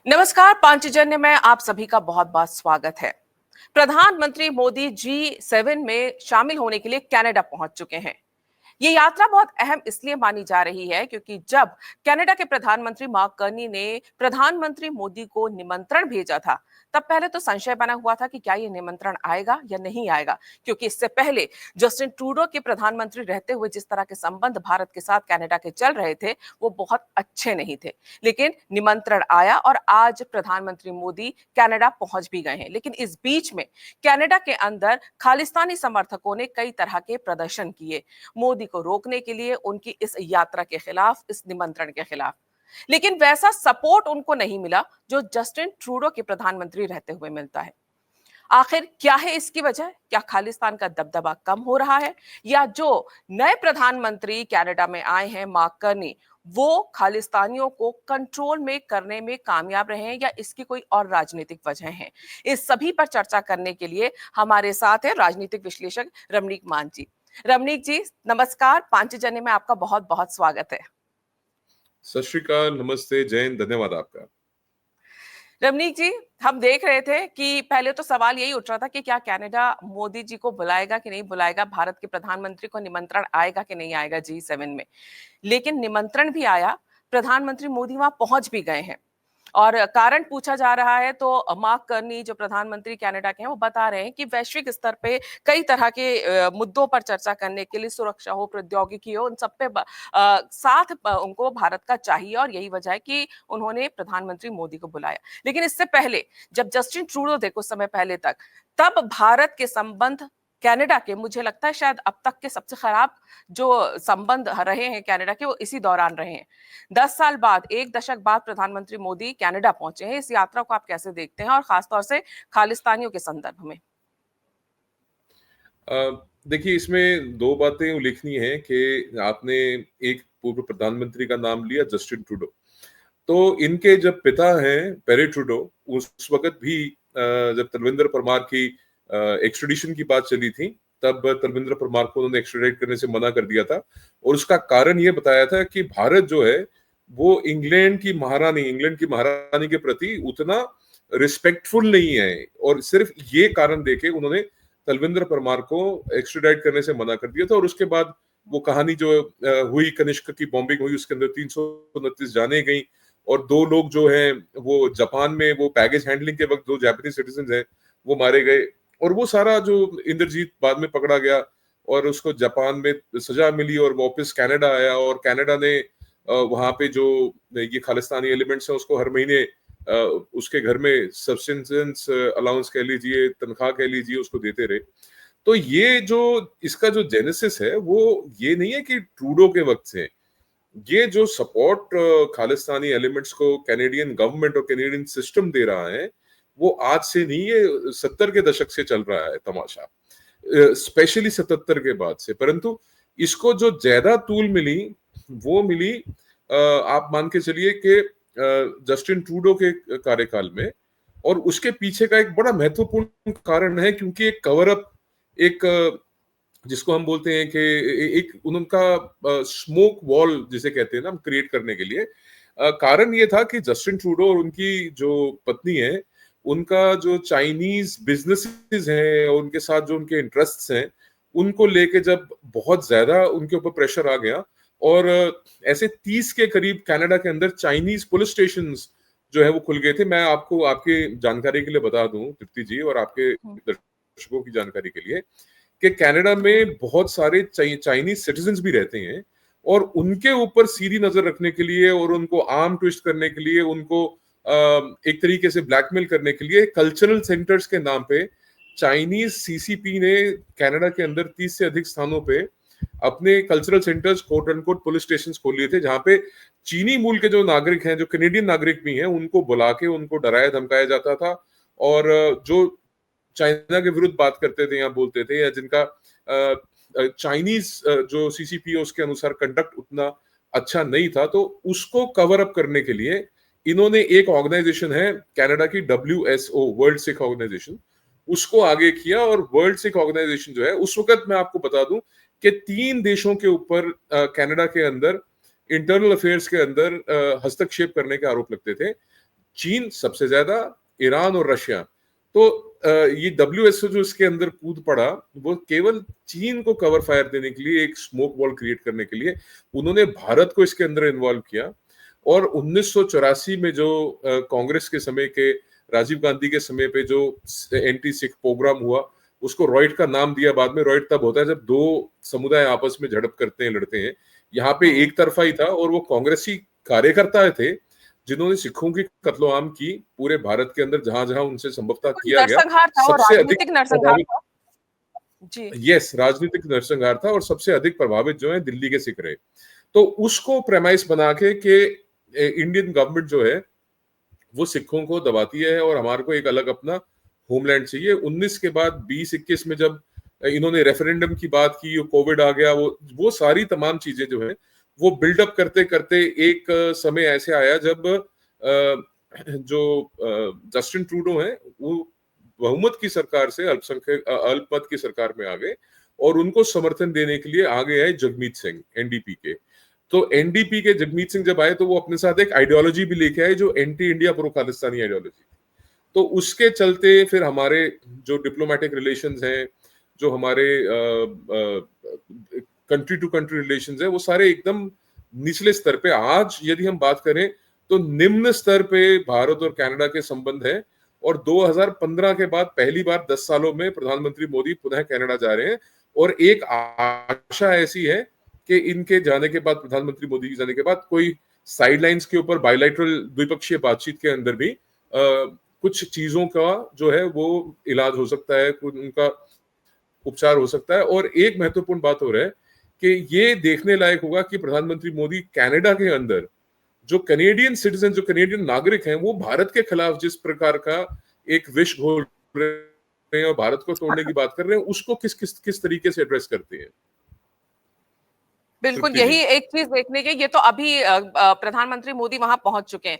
नमस्कार, पांचजन्य में आप सभी का बहुत बहुत स्वागत है। प्रधानमंत्री मोदी G7 में शामिल होने के लिए कनाडा पहुंच चुके हैं। ये यात्रा बहुत अहम इसलिए मानी जा रही है क्योंकि जब कनाडा के प्रधानमंत्री मार्क कार्नी ने प्रधानमंत्री मोदी को निमंत्रण भेजा था, तब पहले तो संशय बना हुआ था कि क्या ये निमंत्रण आएगा या नहीं आएगा, क्योंकि इससे पहले जस्टिन ट्रूडो के प्रधानमंत्री रहते हुए जिस तरह के संबंध भारत के साथ कनाडा के चल रहे थे, वो बहुत अच्छे नहीं थे। लेकिन निमंत्रण आया और आज प्रधानमंत्री मोदी कनाडा पहुंच भी गए हैं। लेकिन इस बीच में कनाडा के अंदर खालिस्तानी समर्थकों ने कई तरह के प्रदर्शन किए मोदी को रोकने के लिए, उनकी इस यात्रा के खिलाफ, इस निमंत्रण के खिलाफ। लेकिन वैसा सपोर्ट उनको नहीं मिला जो जस्टिन ट्रूडो के प्रधानमंत्री रहते हुए मिलता है। आखिर क्या है इसकी वजह? क्या खालिस्तान का दबदबा कम हो रहा है, या जो नए प्रधानमंत्री कनाडा में आए हैं मार्क कार्नी, वो खालिस्तानियों को कंट्रोल में करने में कामयाब रहे हैं, या इसकी कोई और राजनीतिक वजह है? इस सभी पर चर्चा करने के लिए हमारे साथ है राजनीतिक विश्लेषक रमनीक मान जी। रमनीक जी, नमस्कार, पांचजन्य में आपका बहुत बहुत स्वागत है। सत श्री अकाल, नमस्ते, जय हिंद, धन्यवाद आपका। रमनीक जी, हम देख रहे थे कि पहले तो सवाल यही उठ रहा था कि क्या कनाडा मोदी जी को बुलाएगा कि नहीं बुलाएगा, भारत के प्रधानमंत्री को निमंत्रण आएगा कि नहीं आएगा G7 में। लेकिन निमंत्रण भी आया, प्रधानमंत्री मोदी वहां पहुंच भी गए हैं। और कारण पूछा जा रहा है तो मार्क कार्नी जो प्रधानमंत्री कनाडा के हैं, वो बता रहे हैं कि वैश्विक स्तर पे कई तरह के मुद्दों पर चर्चा करने के लिए, सुरक्षा हो, प्रौद्योगिकी हो, उन सब पे साथ उनको भारत का चाहिए, और यही वजह है कि उन्होंने प्रधानमंत्री मोदी को बुलाया। लेकिन इससे पहले जब जस्टिन ट्रूडो थे कुछ समय पहले तक, तब भारत के संबंध कनाडा के, मुझे लगता है शायद अब तक के सबसे खराब जो संबंध रहे हैं कनाडा के, वो इसी दौरान रहे हैं। 10 साल बाद, एक दशक बाद प्रधानमंत्री मोदी कनाडा पहुंचे हैं। इस यात्रा को आप कैसे देखते हैं, और खासतौर से खालिस्तानियों के संदर्भ में? देखिए, इसमें दो बातें उल्लेखनीय हैं कि आपने एक पूर्व प्रधानमंत्री का नाम लिया, जस्टिन ट्रूडो। तो इनके जब पिता हैं पेरे ट्रूडो, उस वक्त भी जब तलविंदर परमार की एक्सट्रेडिशन की बात चली थी, तब तलविंदर परमार को उन्होंने एक्सट्रेडिट करने से मना कर दिया था। और उसका कारण ये बताया था कि भारत जो है वो इंग्लैंड की महारानी के प्रति उतना रिस्पेक्टफुल नहीं है, और सिर्फ ये कारण देके उन्होंने तलविंदर परमार को एक्सट्रेडाइट करने से मना कर दिया था। और उसके बाद वो कहानी जो हुई, कनिष्क की बॉम्बिंग हुई, उसके अंदर 329 जाने गई, और दो लोग जो हैं वो जापान में वो बैगेज हैंडलिंग के वक्त, दो जापानी सिटीजन हैं, वो मारे गए। और वो सारा जो इंद्रजीत बाद में पकड़ा गया और उसको जापान में सजा मिली और वापस कनाडा आया, और कनाडा ने वहां पे जो ये खालिस्तानी एलिमेंट्स हैं उसको हर महीने उसके घर में सब्सिस्टेंस अलाउंस कह लीजिए, तनख्वाह कह लीजिए, उसको देते रहे। तो ये जो इसका जो जेनेसिस है वो ये नहीं है कि ट्रूडो के वक्त से। ये जो सपोर्ट खालिस्तानी एलिमेंट्स को कैनेडियन गवर्नमेंट और कैनेडियन सिस्टम दे रहा है, वो आज से नहीं, ये 70 के दशक से चल रहा है तमाशा, स्पेशली 77 के बाद से। परंतु इसको जो ज्यादा तूल मिली वो मिली, आप मान के चलिए कि जस्टिन ट्रूडो के कार्यकाल में। और उसके पीछे का एक बड़ा महत्वपूर्ण कारण है, क्योंकि एक कवर अप, एक जिसको हम बोलते हैं कि एक उनका स्मोक वॉल जिसे कहते हैं ना, क्रिएट करने के लिए कारण ये था कि जस्टिन ट्रूडो और उनकी जो पत्नी है, उनका जो चाइनीज बिजनेसेस हैं और उनके साथ जो उनके इंटरेस्ट्स हैं, उनको लेके जब बहुत ज्यादा उनके ऊपर प्रेशर आ गया, और ऐसे 30 के करीब कनाडा के अंदर चाइनीज पुलिस स्टेशन जो है वो खुल गए थे। मैं आपको आपके जानकारी के लिए बता दूं तृप्ति जी, और आपके दर्शकों की जानकारी के लिए, कि कनाडा में बहुत सारे चाइनीज सिटीजन्स भी रहते हैं, और उनके ऊपर सीधी नजर रखने के लिए और उनको आर्म ट्विस्ट करने के लिए, उनको एक तरीके से ब्लैकमेल करने के लिए, कल्चरल सेंटर्स के नाम पे चाइनीज सीसीपी ने कनाडा के अंदर 30 से अधिक स्थानों पे अपने cultural centres, quote and quote police station खोल लिए थे, जहां पे चीनी मूल के जो नागरिक हैं, जो कैनेडियन नागरिक भी हैं, उनको बुला के उनको डराया धमकाया जाता था। और जो चाइना के विरुद्ध बात करते थे या बोलते थे, या जिनका चाइनीज जो सीसीपी है उसके अनुसार कंडक्ट उतना अच्छा नहीं था, तो उसको कवर अप करने के लिए इन्होंने एक ऑर्गेनाइजेशन है कनाडा की, WSO, वर्ल्ड सिख ऑर्गेनाइजेशन, उसको आगे किया। और वर्ल्ड सिख ऑर्गेनाइजेशन जो है, उस वक्त मैं आपको बता दूं कि 3 देशों के ऊपर कनाडा के अंदर इंटरनल अफेयर्स के अंदर हस्तक्षेप करने के आरोप लगते थे। चीन सबसे ज्यादा, ईरान और रशिया। तो ये WSO जो इसके अंदर कूद पड़ा, वो केवल चीन को कवर फायर देने के लिए, एक स्मोक वॉल क्रिएट करने के लिए उन्होंने भारत को इसके अंदर इन्वॉल्व किया। और 1984 में जो कांग्रेस के समय के, राजीव गांधी के समय पे जो एंटी सिख प्रोग्राम हुआ, उसको रॉयट का नाम दिया बाद में। रॉयट तब होता है जब दो समुदाय आपस में झड़प करते हैं, लड़ते हैं। यहाँ पे एक तरफा ही था, और वो कांग्रेसी कार्यकर्ता थे जिन्होंने सिखों की कत्लेआम की पूरे भारत के अंदर, जहां जहां उनसे संभवतः किया गया। नरसंहार था, और सबसे अधिक राजनीतिक नरसंहार था। जी, यस, राजनीतिक नरसंहार था, और सबसे अधिक प्रभावित जो है दिल्ली के सिख रहे। तो उसको प्रेमाइस बना के इंडियन गवर्नमेंट जो है वो सिखों को दबाती है, और हमारे को एक अलग अपना होमलैंड चाहिए। 19 के बाद 20-21 में जब इन्होंने रेफरेंडम की बात की, कोविड आ गया, वो सारी तमाम चीजें जो है वो बिल्डअप करते करते एक समय ऐसे आया जब जो जस्टिन ट्रूडो है वो बहुमत की सरकार से अल्पमत की सरकार में आ गए, और उनको समर्थन देने के लिए आगे आए जगमीत सिंह एनडीपी के। तो एनडीपी के जगमीत सिंह जब आए तो वो अपने साथ एक आइडियोलॉजी भी लेके आए, जो anti India pro Khalistani ideology. तो उसके चलते फिर हमारे जो डिप्लोमेटिक रिलेशंस हैं, जो हमारे कंट्री टू कंट्री रिलेशंस है, वो सारे एकदम निचले स्तर पे। आज यदि हम बात करें तो निम्न स्तर पे भारत और कनाडा के संबंध है, और 2015 के बाद पहली बार 10 सालों में प्रधानमंत्री मोदी पुनः कनाडा जा रहे हैं। और एक आशा ऐसी है कि इनके जाने के बाद, प्रधानमंत्री मोदी के जाने के बाद, कोई साइडलाइंस के ऊपर बायलैटरल द्विपक्षीय बातचीत के अंदर भी कुछ चीजों का जो है वो इलाज हो सकता है, उनका उपचार हो सकता है। और एक महत्वपूर्ण बात हो रहा है कि ये देखने लायक होगा कि प्रधानमंत्री मोदी कनाडा के अंदर जो कनेडियन सिटीजन, जो कनेडियन नागरिक हैं, वो भारत के खिलाफ जिस प्रकार का एक विष घोल रहे हैं और भारत को तोड़ने की बात कर रहे हैं, उसको किस तरीके से एड्रेस करते हैं। बिल्कुल, यही एक चीज देखने के, ये तो अभी प्रधानमंत्री मोदी वहां पहुंच चुके हैं।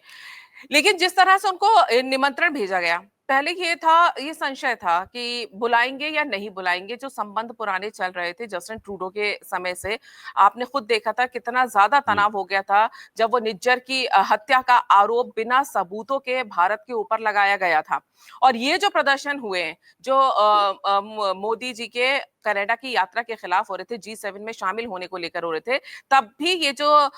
लेकिन जिस तरह से उनको निमंत्रण भेजा गया, पहले ये संशय था कि बुलाएंगे या नहीं बुलाएंगे। जो संबंध पुराने चल रहे थे जस्टिन ट्रूडो के समय से, आपने खुद देखा था कितना ज्यादा तनाव हो गया था जब वो निज्जर की हत्या का आरोप बिना सबूतों के भारत के ऊपर लगाया गया था। और ये जो प्रदर्शन हुए हैं, जो मोदी जी के कनाडा की यात्रा के खिलाफ हो रहे थे, G7 में शामिल होने को लेकर हो रहे थे, तब भी ये जो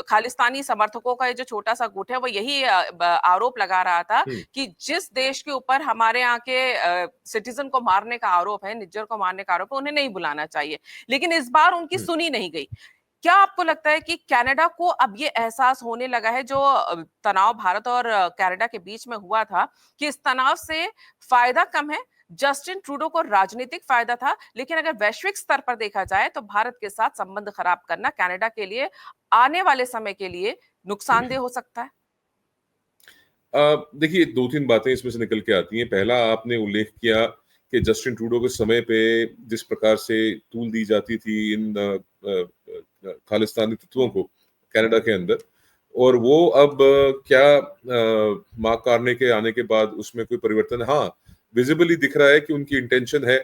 खालिस्तानी समर्थकों का ये जो छोटा सा गुट है, वो यही आरोप लगा रहा था कि जिस देश के ऊपर हमारे यहाँ के सिटीजन को मारने का आरोप है, निज्जर को मारने का आरोप है, उन्हें नहीं बुलाना चाहिए। लेकिन इस बार उनकी सुनी नहीं गई। क्या आपको लगता है कि कनाडा को अब ये एहसास होने लगा है, जो तनाव भारत और कनाडा के बीच में हुआ था, कि इस तनाव से फायदा कम है, जस्टिन ट्रूडो को राजनीतिक फायदा था, लेकिन अगर वैश्विक स्तर पर देखा जाए तो भारत के साथ संबंध खराब करना कनाडा के लिए आने वाले समय के लिए नुकसानदेह हो सकता है? देखिए, 2-3 बातें इसमें से निकल के आती हैं। पहला, आपने उल्लेख किया कि जस्टिन ट्रूडो के समय पे जिस प्रकार से तूल दी जाती थी इन खालिस्तानी तत्वों को कनाडा के अंदर, और वो अब क्या मार्क कार्ने के आने के बाद उसमें कोई परिवर्तन? हाँ, विजिबली दिख रहा है कि उनकी इंटेंशन है।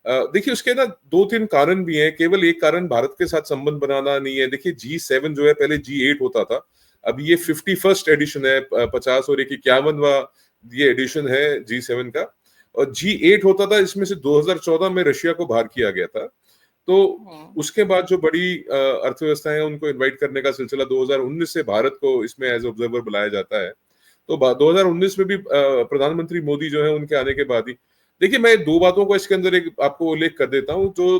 देखिए, उसके ना 2-3 कारण भी हैं। केवल एक कारण भारत के साथ संबंध बनाना नहीं है। देखिए, G7 जो है पहले G8 होता था, अभी ये 51st एडिशन है, 50 और 51वां ये एडिशन है G7 का। और G8 होता था, इसमें से 2014 में रशिया को बाहर किया गया था। तो उसके बाद जो बड़ी अर्थव्यवस्थाएं हैं, उनको इनवाइट करने का सिलसिला 2019 से भारत को इसमें एज ऑब्जर्वर बुलाया जाता है। तो 2019 में भी प्रधानमंत्री मोदी जो है उनके आने के बाद ही, देखिए, मैं 2 बातों को इसके अंदर एक आपको उल्लेख कर देता हूं। जो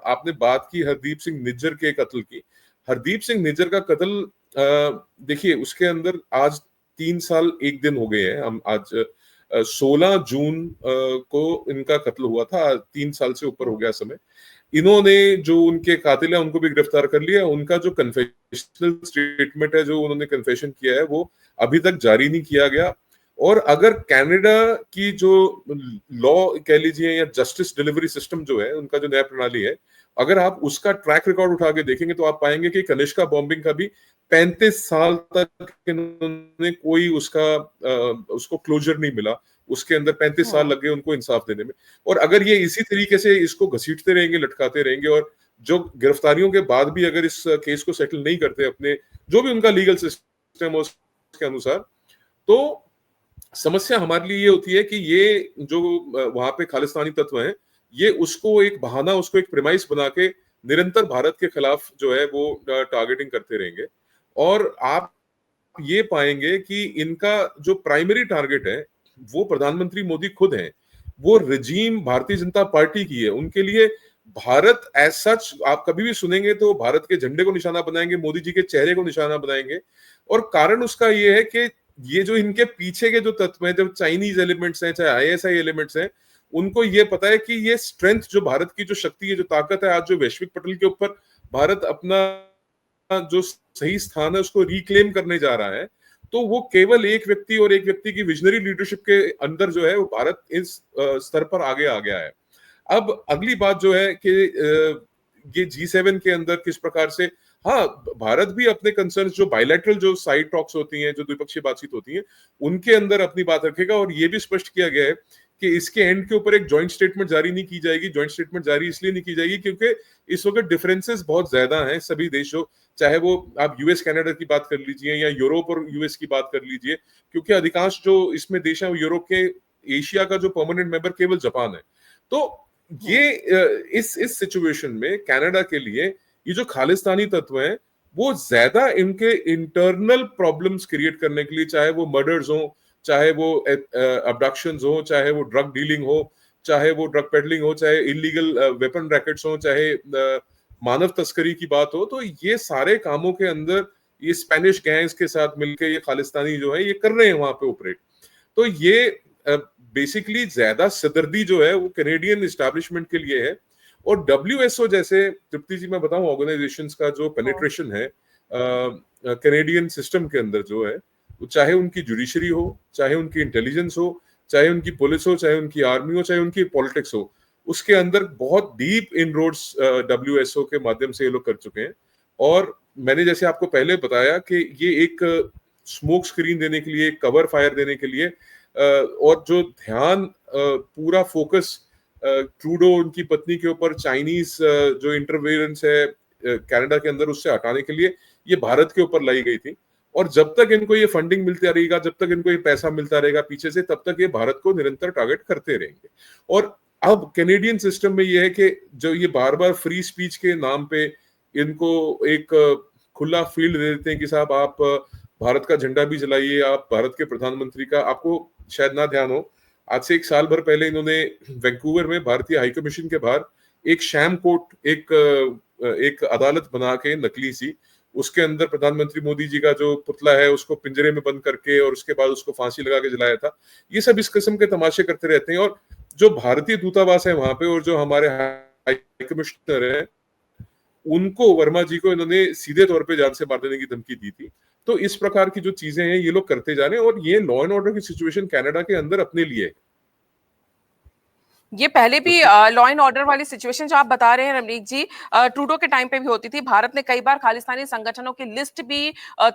आपने बात की हरदीप सिंह निज्जर के कत्ल की, हरदीप सिंह निज्जर का कत्ल, देखिए, उसके अंदर आज 3 साल 1 दिन हो गए हैं। हम आज 16 जून को इनका कत्ल हुआ था, 3 साल से ऊपर हो गया समय। इन्होंने जो उनके कातिल है उनको भी गिरफ्तार कर लिया। उनका जो कन्फेशनल स्टेटमेंट है, जो उन्होंने कन्फेशन किया है, वो अभी तक जारी नहीं किया गया। और अगर कनाडा की जो लॉ कह लीजिए या जस्टिस डिलीवरी सिस्टम जो है, उनका जो न्याय प्रणाली है, अगर आप उसका ट्रैक रिकॉर्ड उठा के देखेंगे तो आप पाएंगे कि कनिष्का बॉम्बिंग का भी 35 साल तक इन्होंने कोई उसको क्लोजर नहीं मिला। उसके अंदर 35 साल लग गए उनको इंसाफ देने में। और अगर ये इसी तरीके से इसको घसीटते रहेंगे, लटकाते रहेंगे, और जो गिरफ्तारियों के बाद भी अगर इस केस को सेटल नहीं करते अपने जो भी उनका लीगल सिस्टम उसके अनुसार, तो समस्या हमारे लिए ये होती है कि ये जो वहां पे खालिस्तानी तत्व हैं, ये उसको एक बहाना, उसको एक प्रेमाइस बना के निरंतर भारत के खिलाफ जो है वो टारगेटिंग करते रहेंगे। और आप ये पाएंगे कि इनका जो प्राइमरी टारगेट है वो प्रधानमंत्री मोदी खुद हैं। वो रिजीम भारतीय जनता पार्टी की है। उनके लिए भारत एज सच आप कभी भी सुनेंगे तो भारत के झंडे को निशाना बनाएंगे, मोदी जी के चेहरे को निशाना बनाएंगे। और कारण उसका ये है कि ये जो इनके पीछे के जो तत्व हैं, जब चाइनीज एलिमेंट्स हैं, चाहे आईएसआई एलिमेंट्स हैं, उनको ये पता है कि ये स्ट्रेंथ जो भारत की जो शक्ति है, जो ताकत है, आज जो वैश्विक पटल के ऊपर भारत अपना जो सही स्थान है उसको रिक्लेम करने जा रहा है, तो वो केवल एक व्यक्ति और एक व्यक्ति की विजनरी लीडरशिप के अंदर जो है वो भारत इस स्तर पर आगे आ गया है। अब अगली बात जो है कि ये G7 के अंदर किस प्रकार से, हाँ, भारत भी अपने कंसर्न, जो बायलैटरल जो साइड टॉक्स होती हैं, जो द्विपक्षीय बातचीत होती है, उनके अंदर अपनी बात रखेगा। और ये भी स्पष्ट किया गया है कि इसके एंड के ऊपर एक जॉइंट स्टेटमेंट जारी नहीं की जाएगी। जॉइंट स्टेटमेंट जारी इसलिए नहीं की जाएगी क्योंकि इस वक्त डिफरेंसेस बहुत ज्यादा हैं सभी देशों, चाहे वो आप यूएस कनाडा की बात कर लीजिए या यूरोप और यूएस की बात कर लीजिए, क्योंकि अधिकांश जो इसमें देश है वो यूरोप के, एशिया का जो परमानेंट मेंबर केवल जापान है। तो ये इस सिचुएशन में कनाडा के लिए ये जो खालिस्तानी तत्व हैं वो ज्यादा इनके इंटरनल प्रॉब्लम्स क्रिएट करने के लिए, चाहे वो मर्डर्स हो, चाहे वो अबडक्शंस हो, चाहे वो ड्रग डीलिंग हो, चाहे वो ड्रग पेडलिंग हो, चाहे इलीगल वेपन रैकेट्स हो, चाहे मानव तस्करी की बात हो, तो ये सारे कामों के अंदर ये स्पेनिश गैंग्स के साथ मिलकर ये खालिस्तानी जो है ये कर रहे हैं वहां पे ऑपरेट। तो ये बेसिकली ज्यादा सिरदर्दी जो है वो कैनेडियन एस्टैब्लिशमेंट के लिए है। और डब्ल्यूएसओ जैसे, तृप्ति जी मैं बताऊं, ऑर्गेनाइजेशंस का जो पेनिट्रेशन है कैनेडियन सिस्टम के अंदर जो है, चाहे उनकी जुडिशरी हो, चाहे उनकी इंटेलिजेंस हो, चाहे उनकी पुलिस हो, चाहे उनकी आर्मी हो, चाहे उनकी पॉलिटिक्स हो, उसके अंदर बहुत डीप इनरोड्स डब्ल्यूएसओ के माध्यम से ये लोग कर चुके हैं। और मैंने जैसे आपको पहले बताया कि ये एक स्मोक स्क्रीन देने के लिए, कवर फायर देने के लिए, और जो ध्यान पूरा फोकस ट्रूडो उनकी पत्नी के ऊपर चाइनीज जो इंटरवेरेंस है कनाडा के अंदर उससे हटाने के लिए ये भारत के ऊपर लाई गई थी। और जब तक इनको ये फंडिंग मिलता रहेगा, जब तक इनको ये पैसा मिलता रहेगा पीछे से, तब तक ये भारत को निरंतर टारगेट करते रहेंगे। और अब कैनेडियन सिस्टम में ये है कि जो ये बार बार फ्री स्पीच के नाम पे इनको एक खुला फील्ड दे देते हैं कि साहब आप भारत का झंडा भी जलाइए, आप भारत के प्रधानमंत्री का, आपको शायद ना ध्यान हो, आज से एक साल भर पहले इन्होंने वैंकूवर में भारतीय हाई कमीशन के बाहर एक शैम कोर्ट, एक अदालत बना के नकली सी, उसके अंदर प्रधानमंत्री मोदी जी का जो पुतला है उसको पिंजरे में बंद करके और उसके बाद उसको फांसी लगा के जलाया था। ये सब इस किस्म के तमाशे करते रहते हैं। और जो भारतीय दूतावास है वहां पे और जो हमारे हाई कमिश्नर है उनको, वर्मा जी को, इन्होंने सीधे तौर पे जान से मार देने की धमकी दी थी। तो इस प्रकार की जो चीजें हैं ये लोग करते जा रहे हैं। और ये लॉ एंड ऑर्डर की सिचुएशन कनाडा के अंदर अपने लिए है। ये पहले भी लॉ एंड ऑर्डर वाली सिचुएशन जो आप बता रहे हैं रमनीक जी, ट्रूडो के टाइम पे भी होती थी। भारत ने कई बार खालिस्तानी संगठनों की लिस्ट भी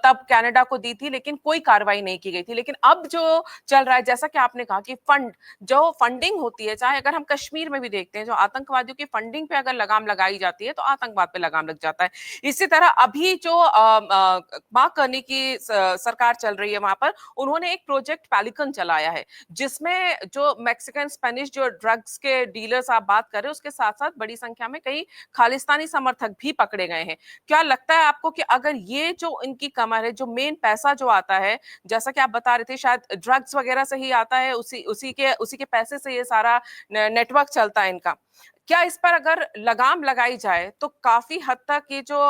तब कनाडा को दी थी, लेकिन कोई कार्रवाई नहीं की गई थी। लेकिन अब जो चल रहा है, जैसा कि आपने कहा कि जो फंडिंग होती है, चाहे अगर हम कश्मीर में भी देखते हैं, जो आतंकवादियों की फंडिंग पे अगर लगाम लगाई जाती है तो आतंकवाद पे लगाम लग जाता है। इसी तरह अभी जो मार्क करनी की सरकार चल रही है, वहां पर उन्होंने एक प्रोजेक्ट पैलिकन चलाया है, जिसमें जो मैक्सिकन स्पेनिश जो ड्रग्स के डीलर्स आप बात कर रहे हैं, उसके साथ साथ बड़ी संख्या में कई खालिस्तानी समर्थक भी पकड़े गए हैं। क्या लगता है आपको कि अगर ये जो इनकी कमर है, जो मेन पैसा जो आता है, जैसा कि आप बता रहे थे, शायद ड्रग्स वगैरह से ही आता है, उसी के पैसे से ये सारा नेटवर्क चलता है इनका, क्या इस पर अगर लगाम लगाई जाए तो काफी हद तक ये जो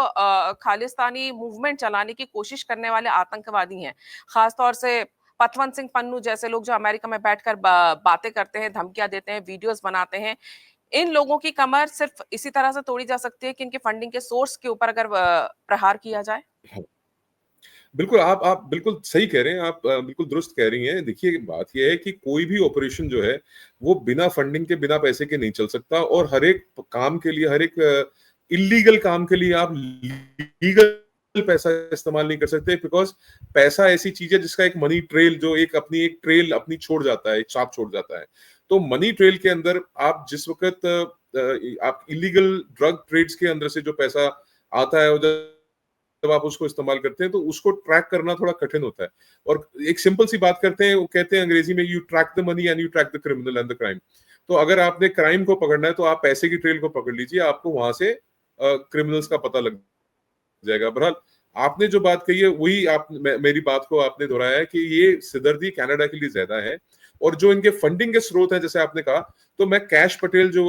खालिस्तानी मूवमेंट चलाने की कोशिश करने वाले आतंकवादी हैं, खासतौर से पतवंत सिंह पन्नू जैसे लोग जो अमेरिका में बैठकर बातें करते हैं, धमकियां देते हैं, वीडियोस बनाते हैं, इन लोगों की कमर सिर्फ इसी तरह से तोड़ी जा सकती है कि इनके फंडिंग के सोर्स के ऊपर अगर प्रहार किया जाए? बिल्कुल, आप बिल्कुल सही कह रहे हैं, आप बिल्कुल दुरुस्त कह रही हैं। देखिए, बात यह है कि कोई भी ऑपरेशन जो है वो बिना फंडिंग के, बिना पैसे के नहीं चल सकता। और हर एक काम के लिए, हर एक इलीगल काम के लिए आप लीगल पैसा इस्तेमाल नहीं कर सकते, बिकॉज पैसा ऐसी चीज है जिसका एक मनी ट्रेल, जो एक ट्रेल अपनी छोड़ जाता है, एक छाप छोड़ जाता है। तो मनी ट्रेल के अंदर आप जिस वक्त आप इलीगल ड्रग ट्रेड्स के अंदर से जो पैसा आता है, जब आप उसको इस्तेमाल करते हैं तो उसको ट्रैक करना थोड़ा कठिन होता है। और एक सिंपल सी बात करते हैं, वो कहते हैं अंग्रेजी में, you track the money and you track the criminal and the crime. तो अगर आपने क्राइम को पकड़ना है तो आप पैसे की ट्रेल को पकड़ लीजिए, आपको वहां से क्रिमिनल्स का पता लग जाएगा। बहरहाल आपने जो बात कही है वही मेरी बात को आपने दोहराया है कि ये सिदर्दी कनाडा के लिए ज्यादा है। और जो इनके फंडिंग के स्रोत हैं, जैसे आपने कहा, तो मैं कैश पटेल जो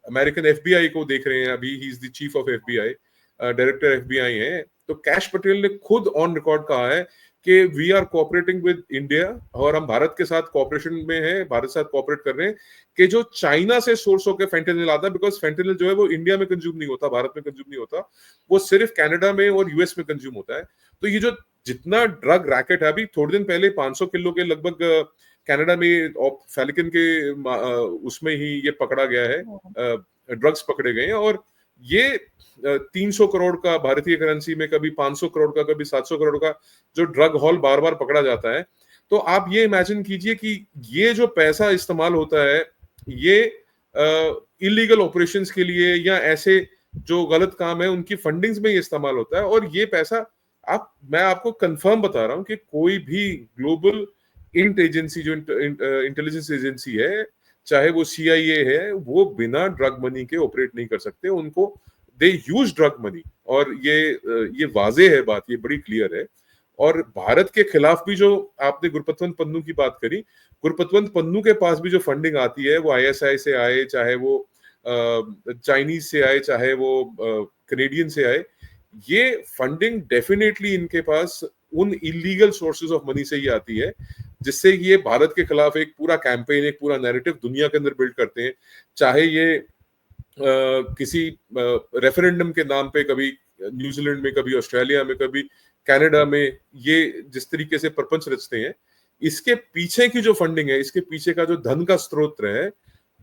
अमेरिकन एफबीआई को देख रहे हैं अभी, he is the chief of FBI, director FBI हैं, तो कैश पटेल ने खुद ऑन रिकॉर्ड कहा है कि we are cooperating with India, और हम भारत के साथ कोऑपरेशन में हैं, भारत के साथ कोऑपरेट कर रहे हैं कि जो चाइना से सोर्स होकर फेंटेनिल आता है, बिकॉज फेंटेनिल जो है वो इंडिया में कंज्यूम नहीं होता, भारत में कंज्यूम नहीं होता, वो सिर्फ कनाडा में और यूएस में कंज्यूम होता है। तो ये जो जितना ड्रग रैकेट है, अभी थोड़े दिन पहले 500 किलो के लगभग कनाडा में फैलिकन के उसमें ही ये पकड़ा गया है, ड्रग्स पकड़े गए हैं। और ये 300 करोड़ का भारतीय करेंसी में, कभी 500 करोड़ का, कभी 700 करोड़ का जो ड्रग हॉल बार बार पकड़ा जाता है। तो आप ये इमेजिन कीजिए कि ये जो पैसा इस्तेमाल होता है ये इलीगल ऑपरेशंस के लिए या ऐसे जो गलत काम है उनकी फंडिंग्स में ये इस्तेमाल होता है। और ये पैसा मैं आपको कंफर्म बता रहा हूं कि कोई भी ग्लोबल एजेंसी, जो इंटेलिजेंस एजेंसी है, चाहे वो CIA है, वो बिना ड्रग मनी के ऑपरेट नहीं कर सकते। उनको दे यूज ड्रग मनी, और ये वाजे है बात, ये बड़ी क्लियर है। और भारत के खिलाफ भी जो आपने गुरपतवंत पन्नू की बात करी, गुरपतवंत पन्नू के पास भी जो फंडिंग आती है वो ISI से आए, चाहे वो चाइनीज से आए, चाहे वो कनेडियन से आए, ये फंडिंग डेफिनेटली इनके पास उन इलीगल सोर्सेज ऑफ मनी से ही आती है, जिससे ये भारत के खिलाफ एक पूरा कैंपेन, एक पूरा नैरेटिव दुनिया के अंदर बिल्ड करते हैं। चाहे ये किसी रेफरेंडम के नाम पे, कभी न्यूजीलैंड में, कभी ऑस्ट्रेलिया में, कभी कनाडा में, ये जिस तरीके से प्रपंच रचते हैं, इसके पीछे की जो फंडिंग है, इसके पीछे का जो धन का स्रोत है,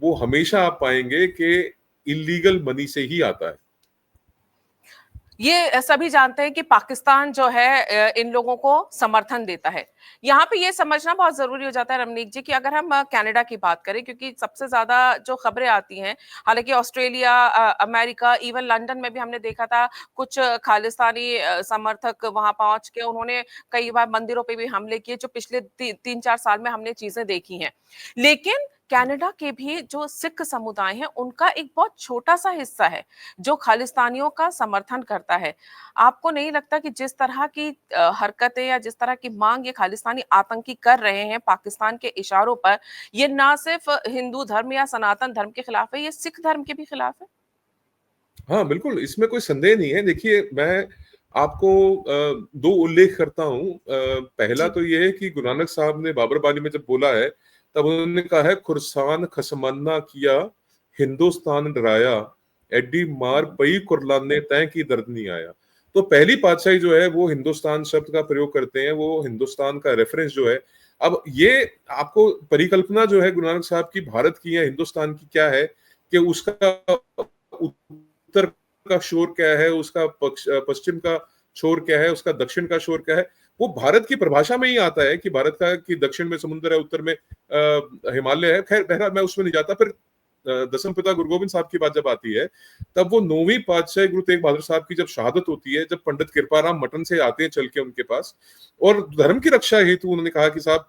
वो हमेशा आप पाएंगे कि इलीगल मनी से ही आता है। ये सभी जानते हैं कि पाकिस्तान जो है इन लोगों को समर्थन देता है। यहाँ पे ये समझना बहुत जरूरी हो जाता है रमनीक जी कि अगर हम कनाडा की बात करें, क्योंकि सबसे ज्यादा जो खबरें आती हैं, हालांकि ऑस्ट्रेलिया, अमेरिका, इवन लंदन में भी हमने देखा था कुछ खालिस्तानी समर्थक वहां पहुंच के उन्होंने कई बार मंदिरों पे भी हमले किए, जो पिछले 3-4 साल में हमने चीजें देखी हैं। लेकिन कनाडा के भी जो सिख समुदाय है उनका एक बहुत छोटा सा हिस्सा है जो खालिस्तानियों का समर्थन करता है। आपको नहीं लगता कि जिस तरह की हरकतें या जिस तरह की मांग ये खालिस्तानी आतंकी कर रहे हैं पाकिस्तान के इशारों पर, ये ना सिर्फ हिंदू धर्म या सनातन धर्म के खिलाफ है, ये सिख धर्म के भी खिलाफ है? हाँ बिल्कुल, इसमें कोई संदेह नहीं है। देखिए, मैं आपको दो उल्लेख करता हूँ। पहला तो ये है कि गुरु नानक साहब ने बाबरबानी में जब बोला है, तब उन्होंने कहा है, खुरसान खसमाना किया, हिंदुस्तान डराया, एडी मार पई कुरलाने तय की दर्द नहीं आया। तो पहली पातशाही जो है वो हिंदुस्तान शब्द का प्रयोग करते हैं, वो हिंदुस्तान का रेफरेंस जो है। अब ये आपको परिकल्पना जो है गुरु नानक साहब की भारत की या हिंदुस्तान की क्या है, कि उसका उत्तर का शोर क्या है, उसका पश्चिम का शोर क्या है, उसका दक्षिण का शोर क्या है, वो भारत की परिभाषा में ही आता है कि भारत का कि दक्षिण में समुद्र है, उत्तर में हिमालय है। खैर बहरहाल मैं उसमें नहीं जाता। फिर दसम पिता गुरु गोविंद साहब की बात जब आती है, तब वो 9वीं पातशाही गुरु तेग बहादुर साहब की जब शहादत होती है, जब पंडित कृपाराम मटन से आते हैं चल के उनके पास, और धर्म की रक्षा हेतु उन्होंने कहा कि साहब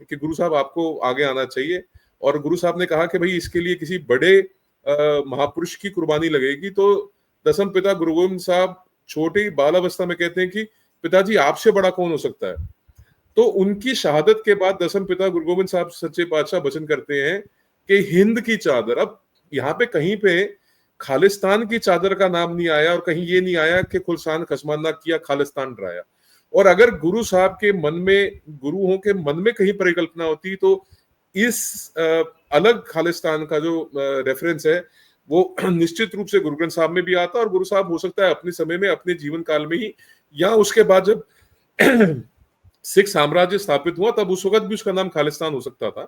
कि गुरु साहब आपको आगे आना चाहिए। और गुरु साहब ने कहा कि भाई इसके लिए किसी बड़े महापुरुष की कुर्बानी लगेगी। तो दसम पिता गुरु गोविंद साहब छोटी बाल अवस्था में कहते हैं कि पिताजी आपसे बड़ा कौन हो सकता है। तो उनकी शहादत के बाद दसम पिता गुरु गोविंद साहब सच्चे पातशाह वचन करते हैं कि हिंद की चादर, अब यहाँ पे कहीं पे खालिस्तान की चादर का नाम नहीं आया, और कहीं ये नहीं आया कि खुलसान खसमाना किया, खालिस्तान डराया। और अगर गुरु साहब के मन में, गुरुओं के मन में कहीं परिकल्पना होती, तो इस अलग खालिस्तान का जो रेफरेंस है वो निश्चित रूप से गुरु ग्रंथ साहब में भी आता। और गुरु साहब हो सकता है अपने समय में, अपने जीवन काल में ही, या उसके बाद जब सिख साम्राज्य स्थापित हुआ, तब उस वक्त भी उसका नाम खालिस्तान हो सकता था।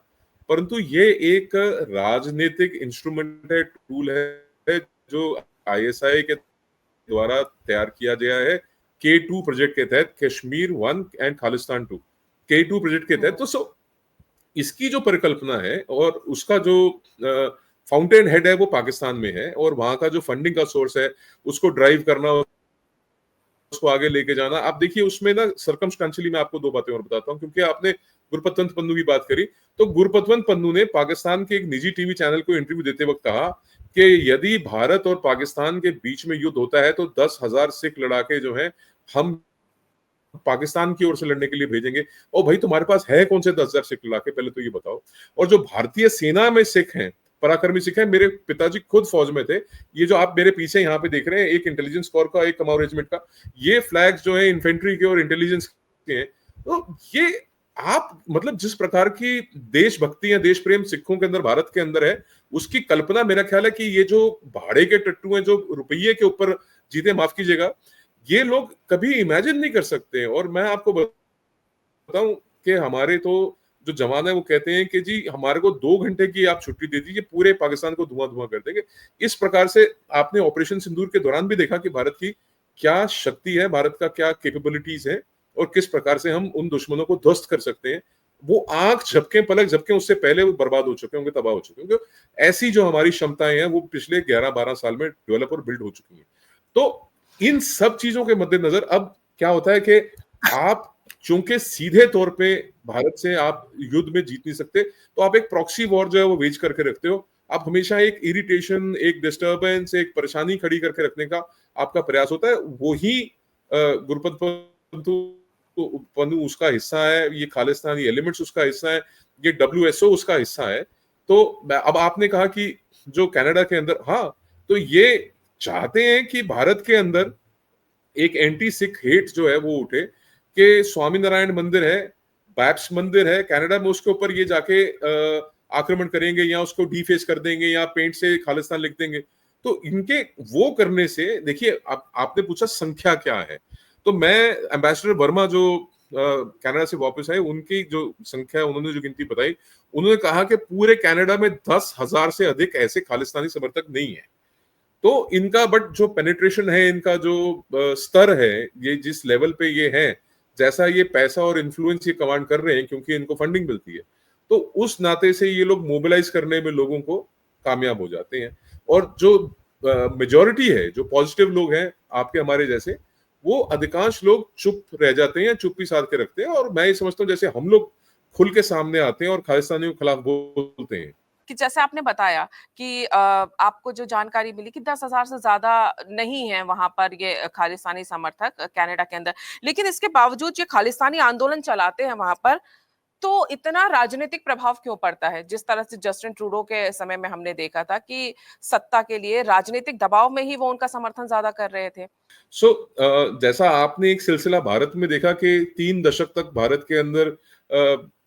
परंतु ये एक राजनीतिक इंस्ट्रूमेंट है, टूल है, जो ISI के द्वारा तैयार किया गया है K2 प्रोजेक्ट के तहत, Kashmir 1 and Khalistan 2 K2 project के तहत। तो इसकी जो परिकल्पना है और उसका जो फाउंटेन हेड है वो पाकिस्तान में है, और वहां का जो फंडिंग का सोर्स है उसको ड्राइव करना, उसको आगे लेके जाना। आप देखिए उसमें ना सर्कमस्टेंशियली मैं आपको दो बातें और बताता हूँ, क्योंकि आपने गुरपतवंत पन्नू की बात करी, तो गुरपतवंत पन्नू ने पाकिस्तान के एक निजी टीवी चैनल को इंटरव्यू देते वक्त कहा कि यदि भारत और पाकिस्तान के बीच में युद्ध होता है तो 10,000 सिख लड़ाके जो हैं हम पाकिस्तान की ओर से लड़ने के लिए भेजेंगे। और भाई तुम्हारे पास है कौन से 10,000 सिख लड़ाके, पहले तो ये बताओ। और जो भारतीय सेना में सिख हैं, पराक्रमी सिख हैं, मेरे पिताजी खुद फौज में थे। ये जो आप मेरे पीछे यहाँ पे देख रहे हैं, एक इंटेलिजेंस कोर का, एक कमाओ रेजिमेंट का, ये फ्लैग्स जो है इन्फेंट्री के और इंटेलिजेंस के हैं। तो ये आप मतलब जिस प्रकार की देशभक्ति या देश प्रेम सिखों के अंदर, भारत के अंदर है, उसकी कल्पना मेरा ख्याल है कि ये जो भाड़े के टट्टू हैं, जो रुपये के ऊपर जीते, माफ कीजिएगा, ये लोग कभी इमेजिन नहीं कर सकते। और मैं आपको बताऊं कि हमारे तो जो जवान है वो कहते हैं कि जी हमारे को 2 घंटे की आप छुट्टी दे दीजिए, पूरे पाकिस्तान को धुआं धुआं कर देंगे। इस प्रकार से आपने ऑपरेशन सिंदूर के दौरान भी देखा कि भारत की क्या शक्ति है, भारत का क्या कैपेबिलिटीज है, और किस प्रकार से हम उन दुश्मनों को ध्वस्त कर सकते हैं। वो आंख झपके पलक झपके उससे पहले वो बर्बाद हो चुके होंगे, तबाह हो चुके होंगे। ऐसी जो हमारी क्षमताएं हैं वो पिछले 11-12 साल में डेवलप और बिल्ड हो चुकी हैं। तो इन सब चीजों के मद्देनजर अब क्या होता है कि आप चूंकि सीधे तौर पे भारत से आप युद्ध में जीत नहीं सकते, तो आप एक प्रॉक्सी वॉर जो है वो वेज करके रखते हो। आप हमेशा एक इरिटेशन, एक डिस्टर्बेंस, एक परेशानी खड़ी करके रखने का आपका प्रयास होता है। वही गुरपतवंत पन्नू उसका हिस्सा है, ये खालिस्तानी एलिमेंट्स उसका हिस्सा है, ये WSO उसका हिस्सा है। तो अब आपने कहा कि जो कनाडा के अंदर, हाँ, तो ये चाहते हैं कि भारत के अंदर एक एंटी सिख हेट जो है वो उठे, कि स्वामी नारायण मंदिर है, बैप्स मंदिर है कनाडा में, उसके ऊपर ये जाके आक्रमण करेंगे या उसको डीफेस कर देंगे या पेंट से खालिस्तान लिख देंगे। तो इनके वो करने से देखिए, आपने पूछा संख्या क्या है, तो मैं एम्बेसडर वर्मा जो कनाडा से वापस आए, उनकी जो संख्या, उन्होंने जो गिनती बताई, उन्होंने कहा कि पूरे कनाडा में 10,000 से अधिक ऐसे खालिस्तानी समर्थक नहीं है। तो इनका बट जो पेनिट्रेशन है, इनका जो स्तर है, ये जिस लेवल पे ये है, जैसा ये पैसा और इन्फ्लुएंस ये कमांड कर रहे हैं, क्योंकि इनको फंडिंग मिलती है, तो उस नाते से ये लोग मोबिलाइज करने में लोगों को कामयाब हो जाते हैं। और जो मेजोरिटी है, जो पॉजिटिव लोग हैं आपके हमारे जैसे, वो अधिकांश लोग चुप रह जाते हैं, चुप्पी साध के रखते हैं। और मैं ये समझता हूँ जैसे हम लोग खुल के सामने आते हैं और खालिस्तानियों के खिलाफ बोलते हैं। कि जैसे आपने बताया कि आपको जो जानकारी मिली कि 10,000 से ज्यादा नहीं है वहां पर ये खालिस्तानी समर्थक कनाडा के अंदर, लेकिन इसके बावजूद ये खालिस्तानी आंदोलन चलाते हैं वहां पर, तो इतना राजनीतिक प्रभाव क्यों पड़ता है? जिस तरह से जस्टिन ट्रूडो के समय में हमने देखा था कि सत्ता के लिए राजनीतिक दबाव में ही वो उनका समर्थन ज्यादा कर रहे थे। जैसा आपने एक सिलसिला भारत में देखा कि 3 दशक तक भारत के अंदर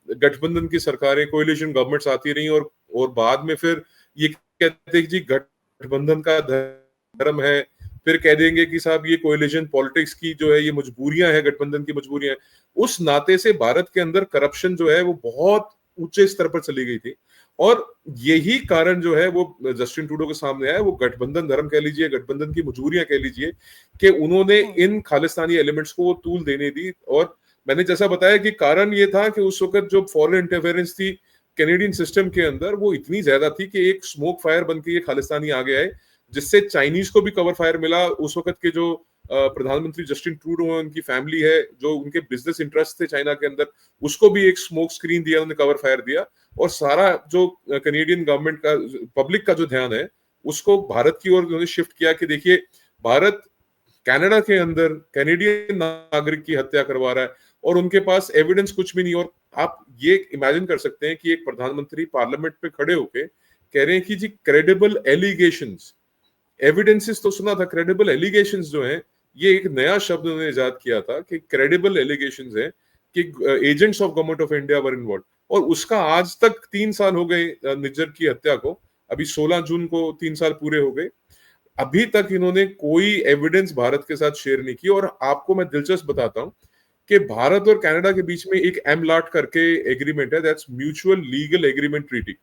गठबंधन की सरकारें, कोएलिशन गवर्नमेंट्स आती रही, और बाद में फिर ये कहते हैं कि जी गठबंधन का धर्म है, फिर कह देंगे कि साहब ये कोएलिशन पॉलिटिक्स की जो है ये मजबूरियां हैं, गठबंधन की मजबूरियां हैं। उस नाते से भारत के अंदर करप्शन जो है वो बहुत ऊंचे स्तर पर चली गई थी, और यही कारण जो है वो जस्टिन ट्रूडो के सामने आया। वो गठबंधन धर्म कह लीजिए, गठबंधन की मजबूरियां कह लीजिए, कि उन्होंने इन खालिस्तानी एलिमेंट्स को तूल देने दी। और मैंने जैसा बताया कि कारण ये था कि उस वक्त जो फॉरेन इंटरफेरेंस थी कैनेडियन सिस्टम के अंदर, वो इतनी ज्यादा थी कि एक स्मोक फायर बन के ये खालिस्तानी आगे आए, जिससे चाइनीज को भी कवर फायर मिला। उस वक्त के जो प्रधानमंत्री जस्टिन ट्रूडो है, उनकी फैमिली है, जो उनके बिजनेस इंटरेस्ट थे चाइना के अंदर, उसको भी एक स्मोक स्क्रीन दिया, उन्होंने कवर फायर दिया। और सारा जो कैनेडियन गवर्नमेंट का, पब्लिक का जो ध्यान है, उसको भारत की ओर उन्होंने शिफ्ट किया कि देखिए भारत कनाडा के अंदर कैनेडियन नागरिक की हत्या करवा रहा है, और उनके पास एविडेंस कुछ भी नहीं। और आप ये इमेजिन कर सकते हैं कि एक प्रधानमंत्री पार्लियामेंट पे खड़े होके कह रहे हैं कि जी क्रेडिबल एलिगेशंस, एविडेंसेस तो सुना था, क्रेडिबल एलिगेशंस जो हैं, ये एक नया शब्द उन्होंने इजाद किया था कि क्रेडिबल एलिगेशंस है कि agents of government of India were involve. और उसका आज तक 3 साल हो गए निज्जर की हत्या को, अभी 16 जून को 3 साल पूरे हो गए, अभी तक इन्होंने कोई एविडेंस भारत के साथ शेयर नहीं की। और आपको मैं दिलचस्प बताता हूं कि भारत और कनाडा के बीच में एक एमलाट करके एग्रीमेंट है, that's mutual legal agreement treaty.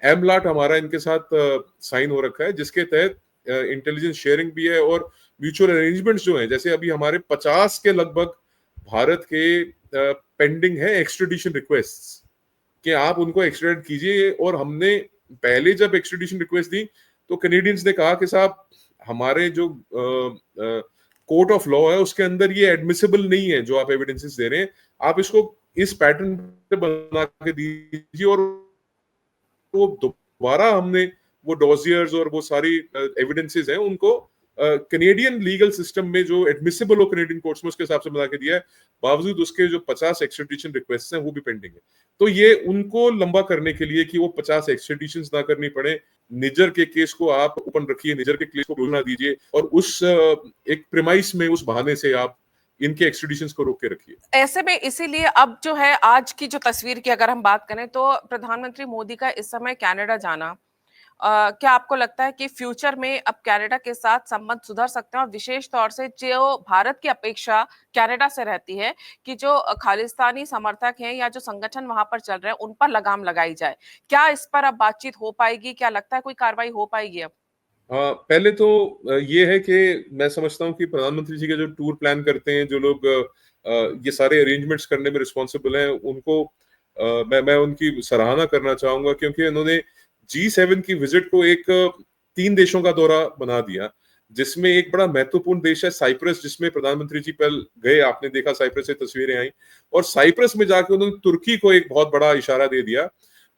MLAT हमारा इनके साथ साइन हो रखा है, जिसके तहत इंटेलिजेंस शेयरिंग भी है और म्यूचुअल अरेंजमेंट्स जो हैं, जैसे अभी हमारे 50 के लगभग भारत के पेंडिंग है एक्सट्रेडिशन रिक्वेस्ट, कि आप उनको एक्सट्रेडिट कीजिए। और हमने पहले जब एक्सट्रेडिशन रिक्वेस्ट दी तो कैनेडियंस ने कहा कि साहब हमारे जो कोर्ट ऑफ लॉ है उसके अंदर ये एडमिसिबल नहीं है जो आप एविडेंसेस दे रहे हैं, आप इसको इस पैटर्न पे बना के दीजिए। और वो दोबारा हमने वो डॉजियर्स और वो सारी एविडेंसेस हैं उनको कैनेडियन लीगल सिस्टम में जो एडमिसिबल हो कैनेडियन कोर्ट्स में उसके हिसाब से बना के दिया है। बावजूद उसके जो 50 एक्सट्रेडिशन रिक्वेस्ट हैं वो भी पेंडिंग है। तो ये उनको लंबा करने के लिए कि वो 50 एक्सट्रेडिशन ना करनी पड़े, निजर के केस को आप ओपन रखिए, निजर के केस को क्लोज ना दीजिए और उस एक प्रेमाइस में उस बहाने से आप इनके एक्सट्रेडिशंस को रोक के रखिए। ऐसे में इसीलिए अब जो है आज की जो तस्वीर की अगर हम बात करें तो प्रधानमंत्री मोदी का इस समय कनाडा जाना, क्या आपको लगता है कि फ्यूचर में अब कनाडा के साथ संबंध सुधर सकते हैं, और विशेष तौर से जो भारत की अपेक्षा कनाडा से रहती है कि जो खालिस्तानी समर्थक हैं या जो संगठन वहां पर चल रहे हैं उन पर लगाम लगाई जाए, क्या इस पर अब बातचीत हो पाएगी? क्या लगता है कोई कार्रवाई हो पाएगी अब? पहले तो ये है कि मैं समझता हूँ कि प्रधानमंत्री जी के जो टूर प्लान करते हैं, जो लोग ये सारे अरेंजमेंट्स करने में रिस्पॉन्सिबल हैं, उनको मैं उनकी सराहना करना चाहूंगा, क्योंकि उन्होंने G7 की विजिट को एक 3 देशों का दौरा बना दिया, जिसमें एक बड़ा महत्वपूर्ण देश है साइप्रस, जिसमें प्रधानमंत्री जी पहले गए, आपने देखा साइप्रस से तस्वीरें आई, और साइप्रस में जाके उन्होंने तुर्की को एक बहुत बड़ा इशारा दे दिया।